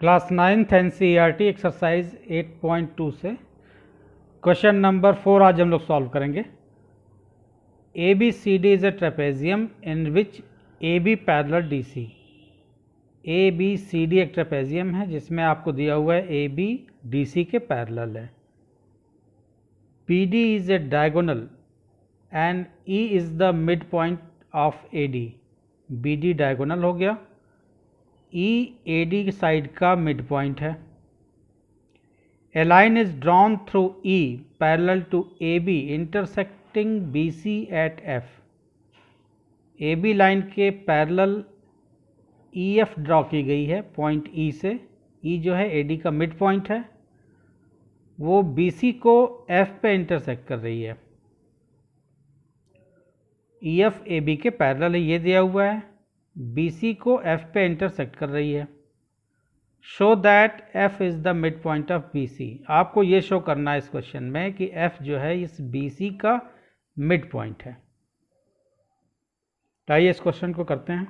Class 9th NCERT exercise 8.2 से question number 4 आज हम लोग सॉल्व करेंगे। ABCD is a trapezium in which AB parallel DC। ABCD एक ट्रेपेजियम है जिसमें आपको दिया हुआ है AB DC के पैरेलल है। PD is a diagonal and E is the mid point of AD। BD diagonal हो गया, E AD साइड का मिड पॉइंट है। A line is drawn through E parallel to AB intersecting BC at F। AB line के parallel EF draw की गई है point E से। E जो है AD का मिड पॉइंट है, वो BC को F पे इंटरसेक्ट कर रही है। EF AB के पैरेलल है, ये दिया हुआ है। BC को F पे इंटरसेक्ट कर रही है। Show that F is the mid point of BC। आपको ये शो करना है इस क्वेश्चन में कि F जो है इस BC का मिड पॉइंट है। तो आइए इस क्वेश्चन को करते हैं।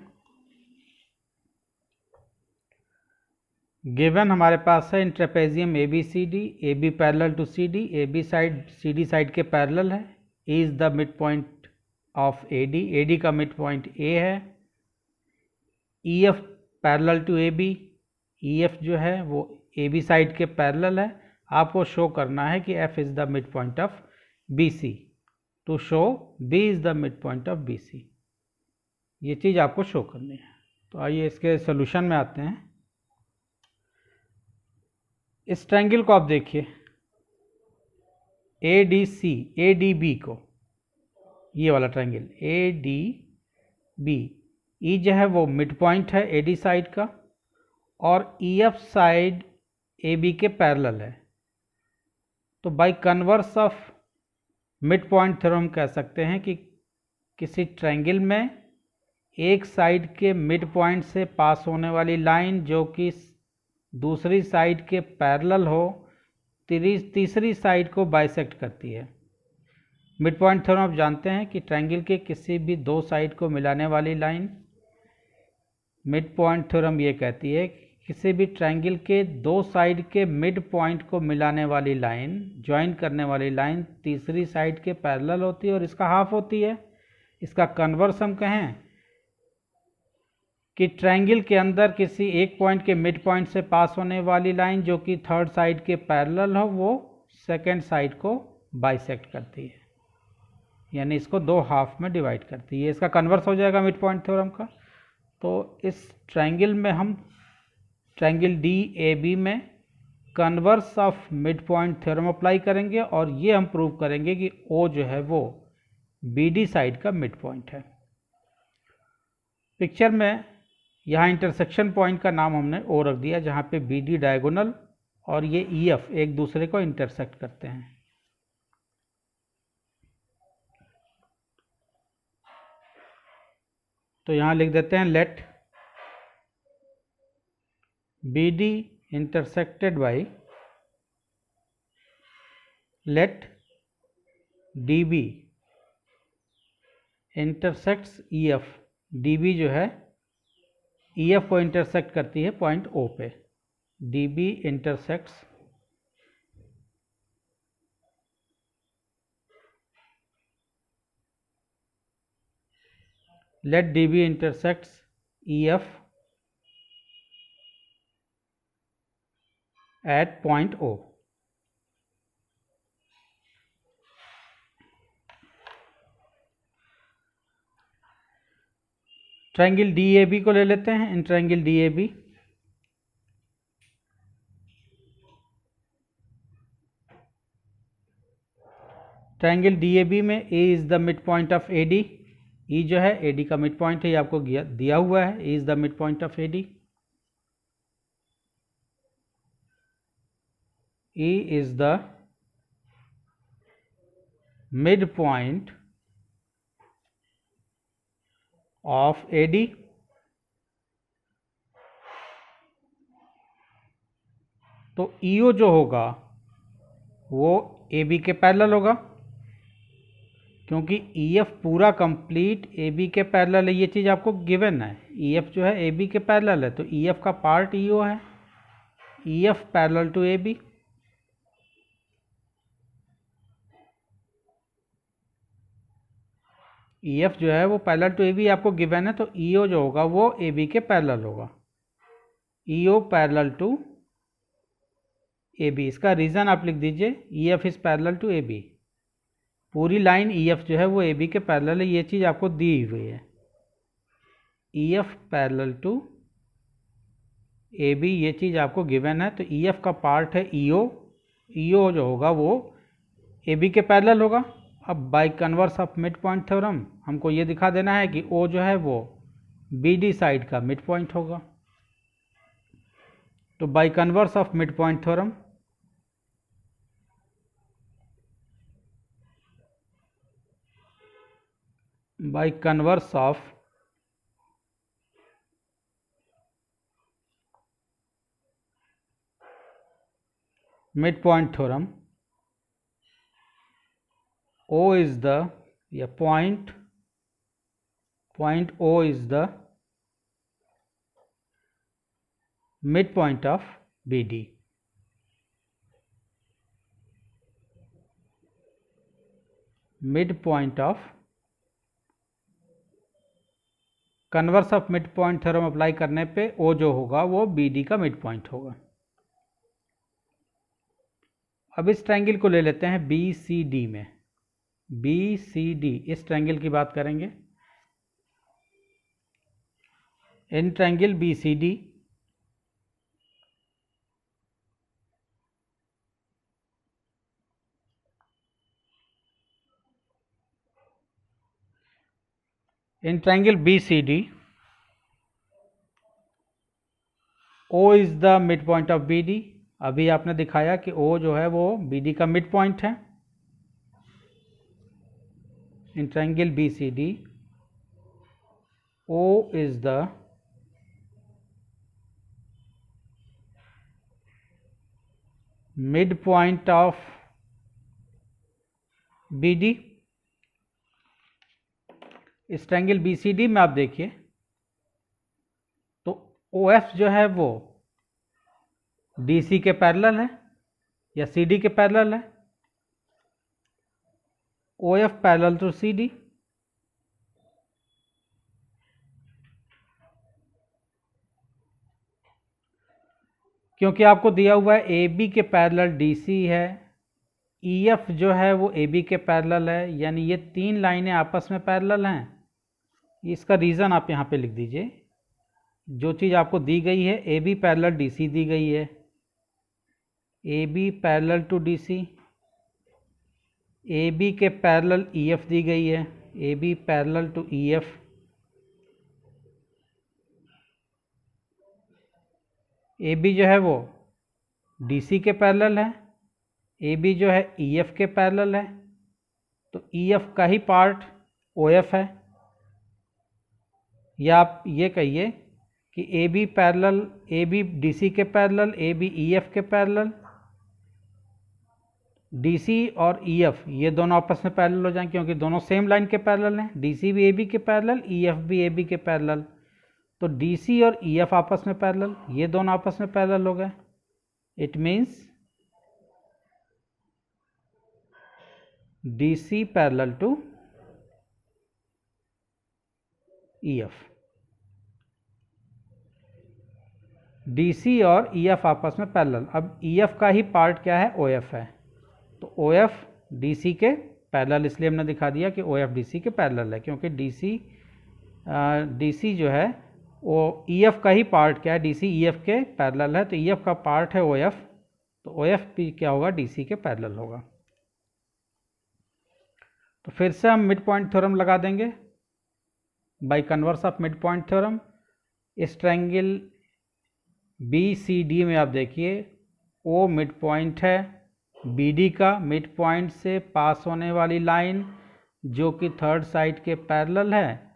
गिवन हमारे पास है in trapezium ABCD, AB parallel to CD, AB side CD side के पैरेलल है। E is the mid point of AD, AD का मिड पॉइंट A है। EF parallel to AB, EF जो है वो AB साइड के पैरेलल है। आपको शो करना है कि F is the mid point of BC। To show B is the mid point of BC, ये चीज़ आपको शो करनी है। तो आइए इसके सोल्यूशन में आते हैं। इस ट्रायंगल को आप देखिए, ADC ADB को, ये वाला ट्रायंगल ADB, E जो है वो मिड पॉइंट है AD साइड का और EF साइड AB के पैरेलल है। तो bye converse of mid point theorem कह सकते हैं कि किसी ट्रायंगल में एक साइड के मिड पॉइंट से पास होने वाली लाइन जो कि दूसरी साइड के पैरेलल हो, तीसरी साइड को बाइसेक्ट करती है। मिड पॉइंट थ्योरम आप जानते हैं कि ट्रायंगल के किसी भी दो साइड को मिलाने वाली लाइन, मिड पॉइंट थ्योरम ये कहती है कि किसी भी ट्रायंगल के दो साइड के मिड पॉइंट को मिलाने वाली लाइन, ज्वाइन करने वाली लाइन तीसरी साइड के पैरेलल होती है और इसका हाफ होती है। इसका कन्वर्स हम कहें कि ट्रायंगल के अंदर किसी एक पॉइंट के मिड पॉइंट से पास होने वाली लाइन जो कि थर्ड साइड के पैरेलल हो, वो सेकेंड साइड को बाइसेक्ट करती है, यानी इसको दो हाफ में डिवाइड करती है। इसका कन्वर्स हो जाएगा मिड पॉइंट थ्योरम का। तो इस ट्रायंगल में हम ट्रायंगल DAB में converse of mid point theorem apply करेंगे और ये हम प्रूव करेंगे कि O जो है वो BD साइड का मिड पॉइंट है। पिक्चर में यहाँ इंटरसेक्शन पॉइंट का नाम हमने O रख दिया, जहाँ पे BD डायगोनल और ये EF एक दूसरे को इंटरसेक्ट करते हैं। तो यहाँ लिख देते हैं late BD intersected by, let DB intersects EF। DB जो है EF को इंटरसेक्ट करती है पॉइंट O पे। DB intersects let DB intersects EF at point O। Triangle DAB को ले लेते हैं। इन ट्रायंगल DAB में A is the mid point of AD। E जो है AD का मिड पॉइंट है, ये आपको दिया हुआ है। E is the mid point of AD। E is the midpoint of AD। तो EO जो होगा वो AB के पैरेलल होगा, क्योंकि EF पूरा कंप्लीट AB के पैरेलल है। ये चीज़ आपको गिवन है, EF जो है AB के पैरेलल है, तो EF का पार्ट EO है। E F parallel to A B, E F जो है वो पैरेलल टू ए बी आपको गिवन है, तो ई ओ जो होगा वो ए बी के पैरेलल होगा, E O parallel to A B. इसका रीज़न आप लिख दीजिए, E F is parallel to A B. पूरी लाइन ई एफ जो है वो ए बी के पैरेलल है, ये चीज़ आपको दी हुई है। E F parallel to A B, ये चीज़ आपको गिवन है, तो ई एफ का पार्ट है ई ओ, ई ओ जो होगा वो ए बी के पैरेलल होगा। अब bye converse of mid point theorem हमको ये दिखा देना है कि ओ जो है वो बी डी साइड का मिड पॉइंट होगा। तो bye converse of mid point theorem, by converse of mid point theorem, O is the, या point O is the midpoint of BD. Midpoint of, converse of mid point theorem apply करने पे O जो होगा वो BD का mid point होगा। अब इस ट्रायंगल को ले लेते हैं BCD में, BCD इस ट्रायंगल की बात करेंगे। In triangle BCD in triangle BCD O is the mid point of BD। अभी आपने दिखाया कि O जो है वो BD का मिड पॉइंट है। In triangle BCD O is the midpoint of BD। इस ट्रायंगल BCD में आप देखिए तो OF जो है वो DC के पैरेलल है या CD के पैरेलल है, OF पैरेलल टू CD। क्योंकि आपको दिया हुआ है AB के पैरेलल DC है, EF जो है वो AB के पैरेलल है, यानी ये तीन लाइनें आपस में पैरेलल हैं। इसका रीज़न आप यहाँ पे लिख दीजिए। जो चीज़ आपको दी गई है AB पैरेलल DC दी गई है, AB parallel to DC, AB के पैरेलल EF दी गई है, AB parallel to EF, AB जो है वो DC के पैरेलल है, AB जो है EF के पैरेलल है, तो EF का ही पार्ट OF है। या आप ये कहिए कि AB पैरेलल, AB DC के पैरेलल, AB EF के पैरेलल, DC और EF ये दोनों आपस में पैरेलल हो जाएंगे क्योंकि दोनों सेम लाइन के पैरेलल हैं। DC भी AB के पैरेलल, EF भी AB के पैरेलल, तो DC और EF आपस में पैरेलल, ये दोनों आपस में पैरेलल हो गए। It means DC parallel to EF, DC और EF आपस में पैरेलल। अब EF का ही पार्ट क्या है, OF है, तो OF DC के पैरेलल, इसलिए हमने दिखा दिया कि OF DC के पैरेलल है, क्योंकि DC जो है वो EF का ही पार्ट क्या है, DC EF के पैरेलल है, तो EF का पार्ट है OF, तो OF भी क्या होगा, DC के पैरेलल होगा। तो फिर से हम मिड पॉइंट थ्योरम लगा देंगे bye converse of mid point theorem. इस ट्रायंगल BCD में आप देखिए O मिड पॉइंट है, BD का मिड पॉइंट से पास होने वाली लाइन जो कि थर्ड साइड के पैरेलल है,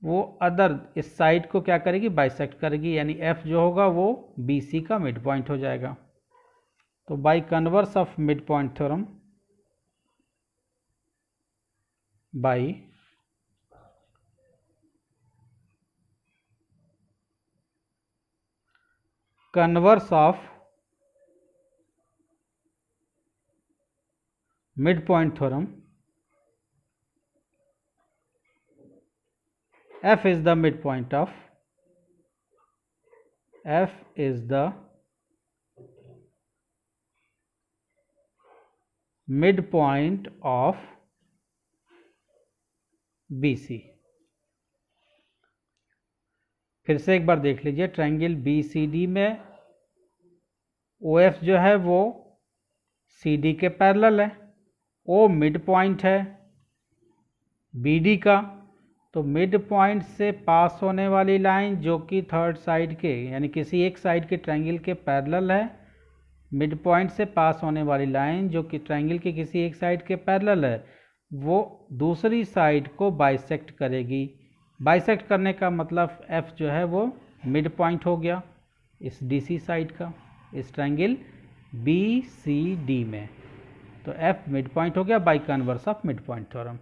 वो अदर इस साइड को क्या करेगी, बाइसेक्ट करेगी, यानी F जो होगा वो BC का मिड पॉइंट हो जाएगा। तो bye converse of mid point theorem, by converse of mid point theorem, F is the midpoint of BC। फिर से एक बार देख लीजिए, ट्रायंगल BCD में OF जो है वो CD के पैरेलल है, O मिड पॉइंट है BD का, तो मिड पॉइंट से पास होने वाली लाइन जो कि थर्ड साइड के यानी किसी एक साइड के ट्रायंगल के पैरेलल है, मिड पॉइंट से पास होने वाली लाइन जो कि ट्रायंगल के किसी एक साइड के पैरेलल है, वो दूसरी साइड को बाइसेक्ट करेगी। बाइसेक्ट करने का मतलब F जो है वो मिड पॉइंट हो गया इस DC साइड का, इस ट्रायंगल BCD में, तो F मिड पॉइंट हो गया bye converse of mid point theorem.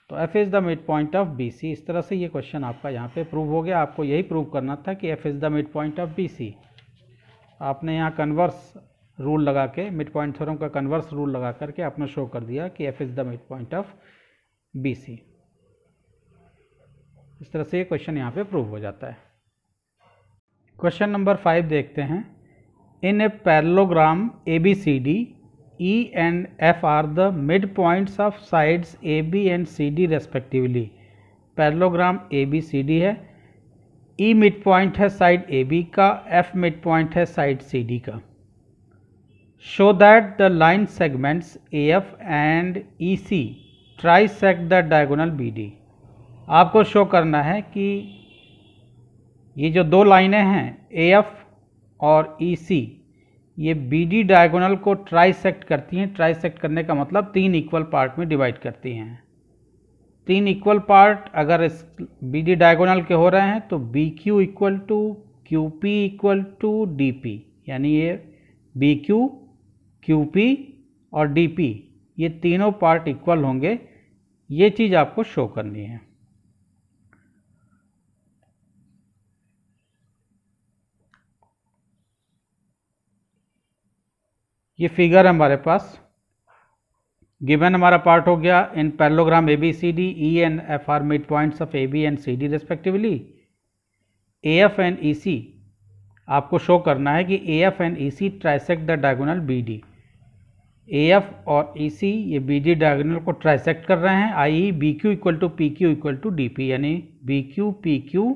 तो F is the mid point of BC। इस तरह से ये क्वेश्चन आपका यहाँ पे प्रूव हो गया। आपको यही प्रूव करना था कि F is the mid point of BC। आपने यहाँ कन्वर्स रूल लगा के, मिड पॉइंट थ्योरम का कन्वर्स रूल लगा करके आपने शो कर दिया कि F is the mid point of BC। इस तरह से ये क्वेश्चन यहाँ पे प्रूव हो जाता है। क्वेश्चन नंबर 5 देखते हैं। In a parallelogram ABCD, E and F are the midpoints of sides AB and CD respectively। Parallelogram ABCD है, E मिड पॉइंट है साइड AB का, F मिड पॉइंट है साइड CD का। Show that the line segments AF and EC trisect the diagonal BD। आपको show करना है कि ये जो दो लाइनें हैं AF और EC, ये BD डायगोनल को ट्राइसेक्ट करती हैं। ट्राइसेक्ट करने का मतलब तीन इक्वल पार्ट में डिवाइड करती हैं। तीन इक्वल पार्ट अगर इस BD डायगोनल के हो रहे हैं तो BQ equal to QP equal to DP, यानी ये BQ, QP और DP ये तीनों पार्ट इक्वल होंगे। ये चीज़ आपको शो करनी है। ये फिगर है हमारे पास, गिवन हमारा पार्ट हो गया। In parallelogram ABCD, E and F are mid points of AB and CD respectively. AF and EC आपको शो करना है कि AF and EC trisect the diagonal BD। AF और EC ये BD डायगोनल को ट्राइसेक्ट कर रहे हैं, i.e. BQ equal to PQ equal to DP, यानी BQ, PQ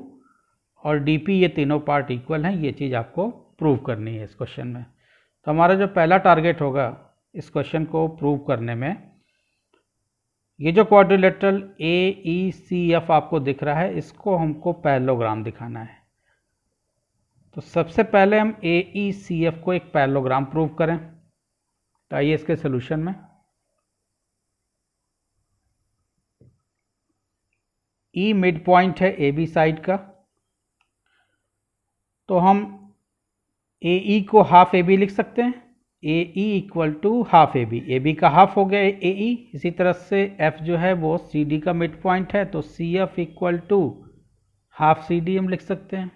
और DP ये तीनों पार्ट इक्वल हैं। ये चीज़ आपको प्रूव करनी है इस क्वेश्चन में। तो हमारा जो पहला टारगेट होगा इस क्वेश्चन को प्रूव करने में, ये जो क्वाड्रिलेटरल AECF आपको दिख रहा है, इसको हमको पैरेललोग्राम दिखाना है। तो सबसे पहले हम AECF को एक पैरेललोग्राम प्रूव करें। तो आइए इसके सॉल्यूशन में। E मिड पॉइंट है AB साइड का, तो हम AE को हाफ AB लिख सकते हैं। AE equal to half AB, AB का हाफ हो गया AE। इसी तरह से F जो है वो CD का मिड पॉइंट है, तो CF equal to half CD हम लिख सकते हैं।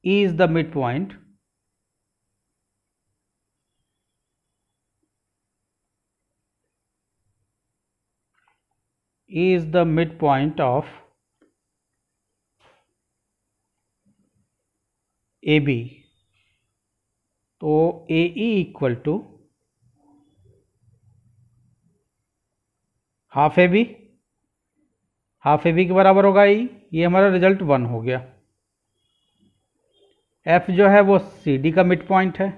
E is the mid point E is the midpoint of AB, तो AE equal to half AB, half AB के बराबर होगा E। ये हमारा रिजल्ट 1 हो गया। F जो है वो CD का मिड पॉइंट है।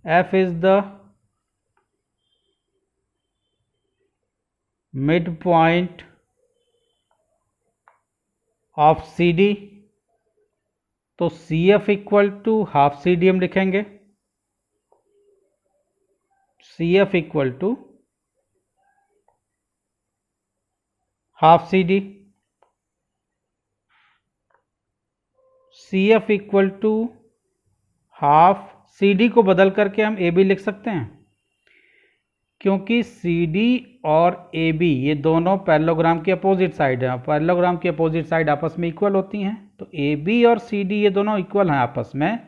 F is the mid point of CD, तो CF equal to half CD हम लिखेंगे। CF equal to half CD, CF equal to half CD को बदल करके हम AB लिख सकते हैं। क्योंकि सी डी और ए बी ये दोनों पैरेललोग्राम के अपोजिट साइड हैं, पैरेललोग्राम की अपोजिट साइड आपस में इक्वल होती हैं, तो ए बी और सी डी ये दोनों इक्वल हैं आपस में,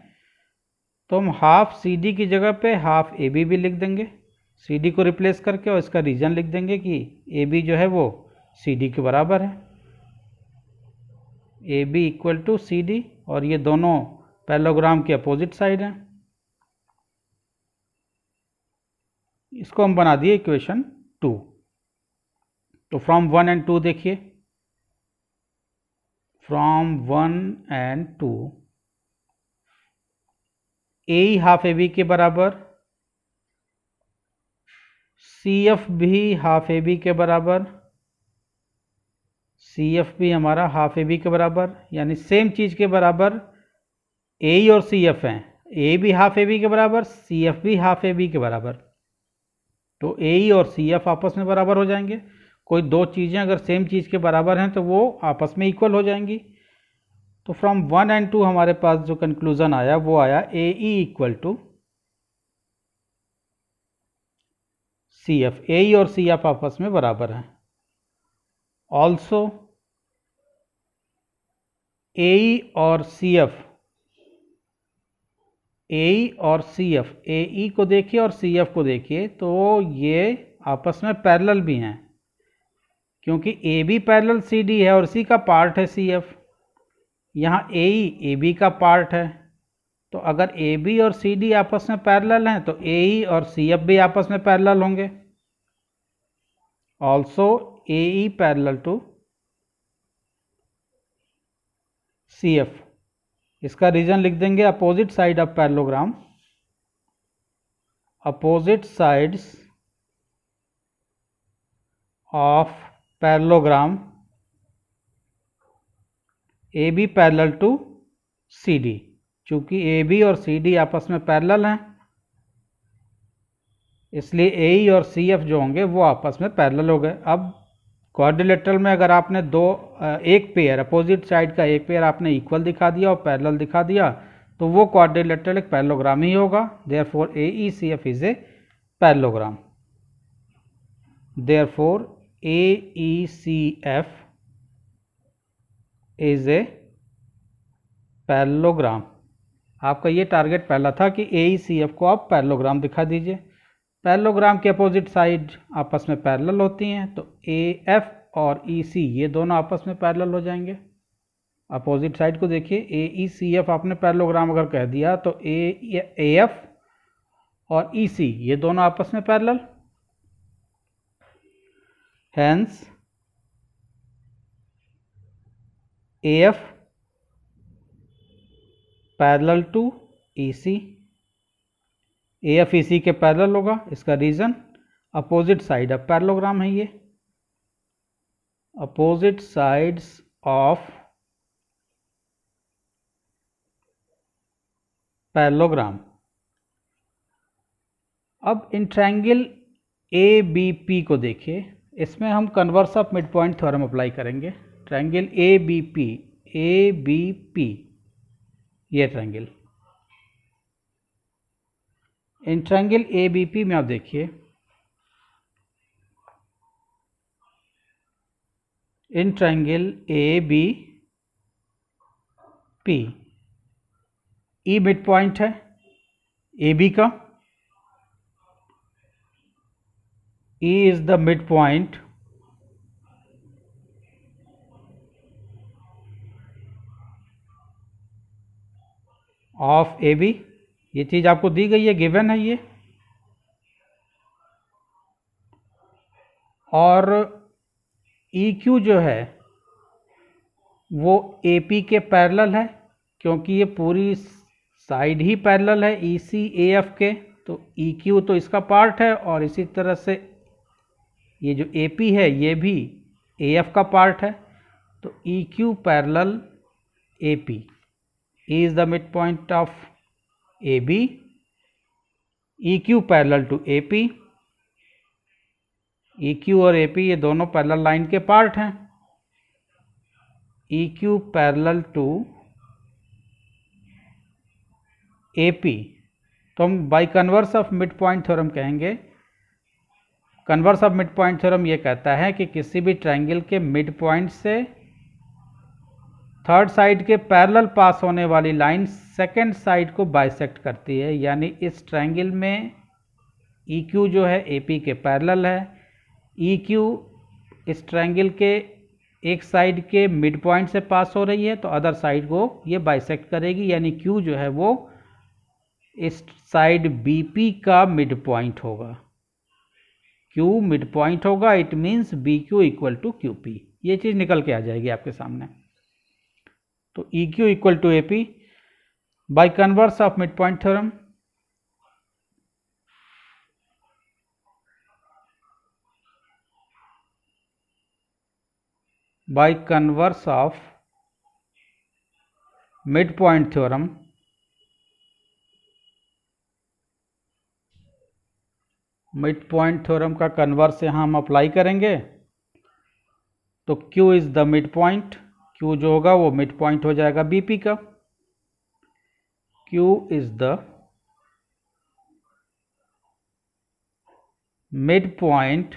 तो हम हाफ सी डी की जगह पे हाफ ए बी भी लिख देंगे, सी डी को रिप्लेस करके, और इसका रीजन लिख देंगे कि ए बी जो है वो सी डी के बराबर है, A B equal to C D, और ये दोनों पैरेललोग्राम के अपोजिट साइड हैं। इसको हम बना दिए इक्वेशन 2। तो फ्रॉम 1 एंड 2 देखिए, from 1 and 2 A half A B के बराबर, सी एफ भी हाफ ए बी के बराबर, सी एफ भी हमारा हाफ ए बी के बराबर, यानी सेम चीज़ के बराबर ए और सी एफ हैं, ए भी हाफ ए बी के बराबर, सी एफ भी हाफ ए बी के बराबर, तो ए और सी एफ आपस में बराबर हो जाएंगे। कोई दो चीज़ें अगर सेम चीज़ के बराबर हैं तो वो आपस में इक्वल हो जाएंगी। तो फ्रॉम 1 एंड 2 हमारे पास जो कंक्लूजन आया वो आया A E equal to C F, A और सी एफ आपस में बराबर हैं। ऑल्सो ए और सी एफ, ए और सी एफ, ए ई को देखिए और सी एफ को देखिए, तो ये आपस में पैरेलल भी हैं, क्योंकि A B parallel C D है और इसी का पार्ट है सी एफ, यहाँ ए बी का पार्ट है, तो अगर ए बी और सी डी आपस में पैरेलल हैं तो ए ई और सी एफ भी आपस में पैरेलल होंगे। Also A E parallel to C F, इसका रीजन लिख देंगे opposite side of parallelogram, opposite sides of parallelogram A B parallel to C D, चूँकि ए बी और सी डी आपस में पैरेलल हैं इसलिए ए ई और सी एफ जो होंगे वो आपस में पैरेलल हो गए। अब क्वाड्रिलेटरल में अगर आपने एक पेयर अपोजिट साइड का एक पेयर आपने इक्वल दिखा दिया और पैरेलल दिखा दिया तो वो क्वाड्रिलेटरल एक पैरेललोग्राम ही होगा। Therefore A E C F is a parallelogram. Therefore A E C F is a parallelogram. आपका ये टारगेट पहला था कि ए ई सी एफ को आप पैरेललोग्राम दिखा दीजिए। पैरेललोग्राम के अपोजिट साइड आपस में पैरेलल होती हैं, तो ए एफ और ई सी ये दोनों आपस में पैरेलल हो जाएंगे। अपोजिट साइड को देखिए, ए ई सी एफ आपने पैरेललोग्राम अगर कह दिया तो ए एफ और ई सी ये दोनों आपस में parallel, hence A F parallel to E C, A F E C के पैरेलल होगा। इसका reason opposite side of parallelogram है, ये अपोजिट साइड्स ऑफ पैरेललोग्राम। अब in triangle A B P को देखिए, इसमें हम converse of mid point theorem apply करेंगे। ट्रायंगल ए बी पी ये triangle, in triangle A B P में आप देखिए, in triangle A B P E mid point है ए बी का, E is the mid point of A B. ये चीज़ आपको दी गई है, गिवन है ये, और ई क्यू जो है वो ए पी के पैरेलल है, क्योंकि ये पूरी साइड ही पैरेलल है ई सी ए एफ के, तो ई क्यू तो इसका पार्ट है, और इसी तरह से ये जो ए पी है ये भी ए एफ का पार्ट है, तो E Q parallel A P, E is the mid point of A B, E Q parallel to A P, E Q और ए पी ये दोनों पैरेलल लाइन के पार्ट हैं, E Q parallel to A P, तो हम by converse of mid point theorem कहेंगे converse of mid point theorem ये कहता है कि किसी भी ट्रायंगल के मिड पॉइंट से थर्ड साइड के पैरेलल पास होने वाली लाइन सेकंड साइड को बाइसेक्ट करती है, यानी इस ट्रायंगल में EQ जो है AP के पैरेलल है, EQ इस ट्रायंगल के एक साइड के मिड पॉइंट से पास हो रही है तो अदर साइड को ये बाइसेक्ट करेगी, यानी Q जो है वो इस साइड BP का मिड पॉइंट होगा। Q मिड पॉइंट होगा, it means BQ equal to QP। ये चीज़ निकल के आ जाएगी आपके सामने। तो EQ equal to AP by converse of mid point theorem. By converse of mid point theorem mid point theorem का कन्वर्स यहाँ हम अप्लाई करेंगे तो Q is the mid point, Q जो होगा वो मिड पॉइंट हो जाएगा BP का। Q is the mid point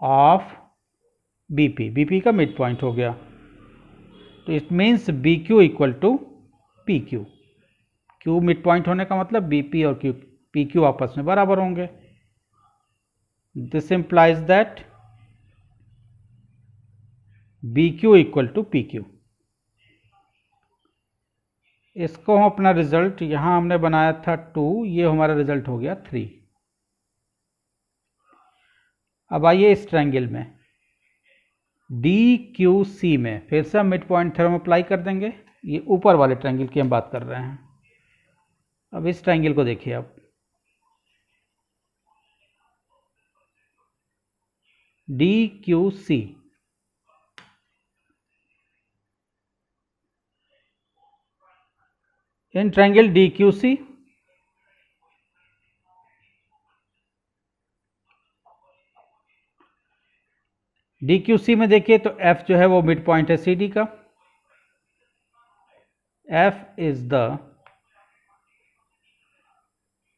of BP, BP का मिड पॉइंट हो गया, तो it means BQ equal to PQ। Q mid point होने का मतलब BP और PQ आपस में बराबर होंगे। This implies that BQ equal to PQ। इसको हम अपना रिजल्ट यहां हमने बनाया था 2, ये हमारा रिजल्ट हो गया 3। अब आइए इस ट्रायंगल में DQC में फिर से हम मिड पॉइंट थ्योरम अप्लाई कर देंगे। ये ऊपर वाले ट्रायंगल की हम बात कर रहे हैं। अब इस ट्रायंगल को देखिए आप, DQC। इन ट्रायंगल DQC में देखिए तो F जो है वो मिड पॉइंट है CD का। F is the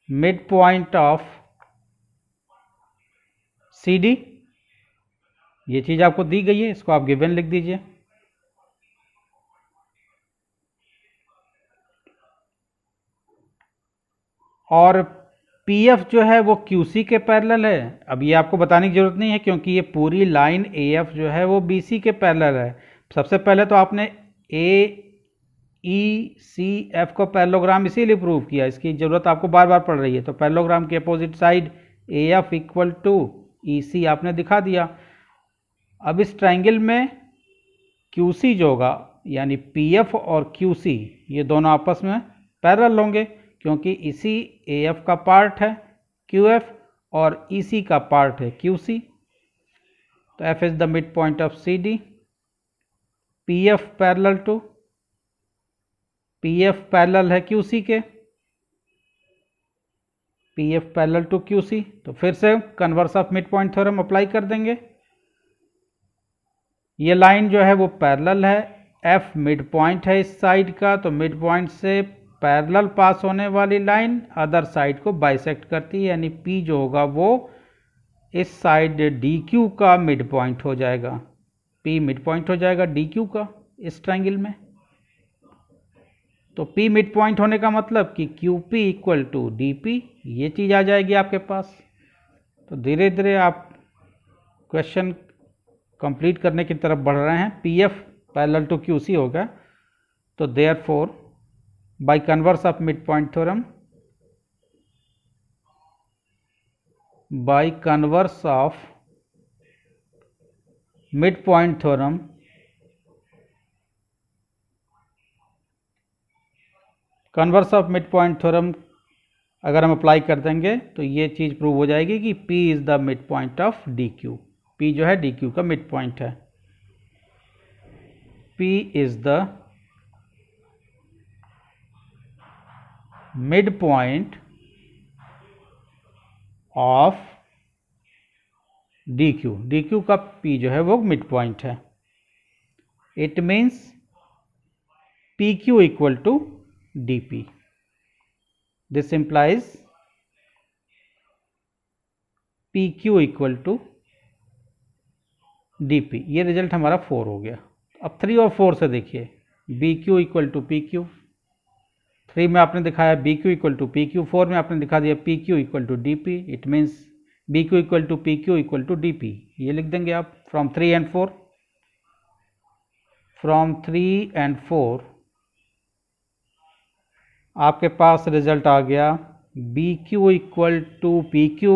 mid point of CD। ये चीज आपको दी गई है, इसको आप गिवन लिख दीजिए। और PF जो है वो QC के पैरेलल है। अब ये आपको बताने की जरूरत नहीं है क्योंकि ये पूरी लाइन AF जो है वो BC के पैरेलल है। सबसे पहले तो आपने AECF को पैरेललोग्राम इसीलिए प्रूव किया, इसकी जरूरत आपको बार बार पड़ रही है। तो पैरेललोग्राम के opposite side AF equal to EC आपने दिखा दिया। अब इस ट्रायंगल में QC जो होगा यानी PF और QC ये दोनों आपस में पैरेलल होंगे क्योंकि इसी AF का पार्ट है QF और EC का पार्ट है QC। तो F is the mid point of CD। PF parallel है QC के, PF पैरेलल टू QC। तो फिर से converse of mid point theorem apply कर देंगे। ये लाइन जो है वो पैरेलल है, F मिड पॉइंट है इस साइड का, तो मिड पॉइंट से पैरेलल पास होने वाली लाइन अदर साइड को बाइसेक्ट करती है, यानी P जो होगा वो इस साइड DQ का मिड पॉइंट हो जाएगा। P मिड पॉइंट हो जाएगा DQ का इस ट्रायंगल में। तो P मिड पॉइंट होने का मतलब कि QP इक्वल टू DP, ये चीज़ आ जाएगी आपके पास। तो धीरे धीरे आप क्वेश्चन कंप्लीट करने की तरफ बढ़ रहे हैं। PF पैरेलल टू QC होगा। तो therefore by converse of mid point theorem, by converse of mid point theorem, converse of mid point theorem अगर हम अप्लाई कर देंगे तो ये चीज़ प्रूव हो जाएगी कि P is the mid point of DQ। P जो है DQ का मिड पॉइंट है। P is the mid point of DQ। DQ का P जो है वो मिड पॉइंट है। It means PQ equal to DP। This implies P Q equal to D P. ये रिजल्ट हमारा 4 हो गया। अब 3 और 4 से देखिए, B Q equal to P Q, 3 में आपने दिखाया B Q equal to P Q, 4 में आपने दिखा दिया P Q equal to D P. It means B Q equal to P Q equal to D P. ये लिख देंगे आप फ्रॉम 3 एंड 4। फ्रॉम 3 एंड 4 आपके पास रिजल्ट आ गया B Q equal to P Q,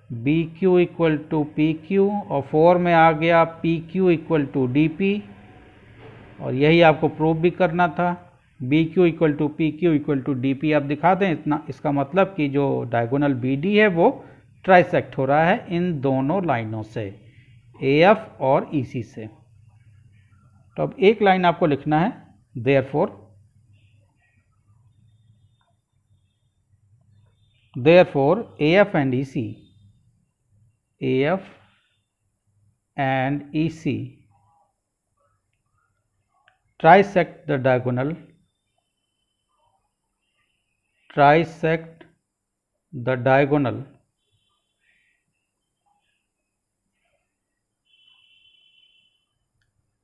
B Q equal to P Q, और 4 में आ गया P Q equal to D P. और यही आपको प्रूव भी करना था, B Q equal to P Q equal to D P. आप दिखा दें इतना, इसका मतलब कि जो डायगोनल बी डी है वो ट्राइसेक्ट हो रहा है इन दोनों लाइनों से, ए एफ और ई सी से। तो अब एक लाइन आपको लिखना है, therefore AF and EC, AF and EC trisect the diagonal, trisect the diagonal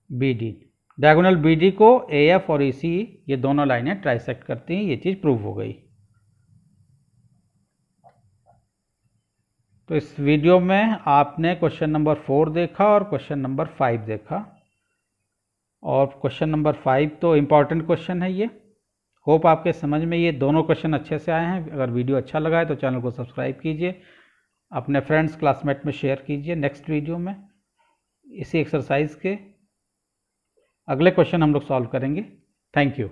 BD। Diagonal BD को AF और EC ये दोनों लाइनें ट्राइसेक्ट करती हैं। ये चीज़ प्रूव हो गई। तो इस वीडियो में आपने क्वेश्चन नंबर 4 देखा और क्वेश्चन नंबर 5 देखा। और क्वेश्चन नंबर 5 तो इम्पॉर्टेंट क्वेश्चन है ये। होप आपके समझ में ये दोनों क्वेश्चन अच्छे से आए हैं। अगर वीडियो अच्छा लगा है तो चैनल को सब्सक्राइब कीजिए, अपने फ्रेंड्स क्लासमेट में शेयर कीजिए। नेक्स्ट वीडियो में इसी एक्सरसाइज के अगले क्वेश्चन हम लोग सॉल्व करेंगे। Thank you.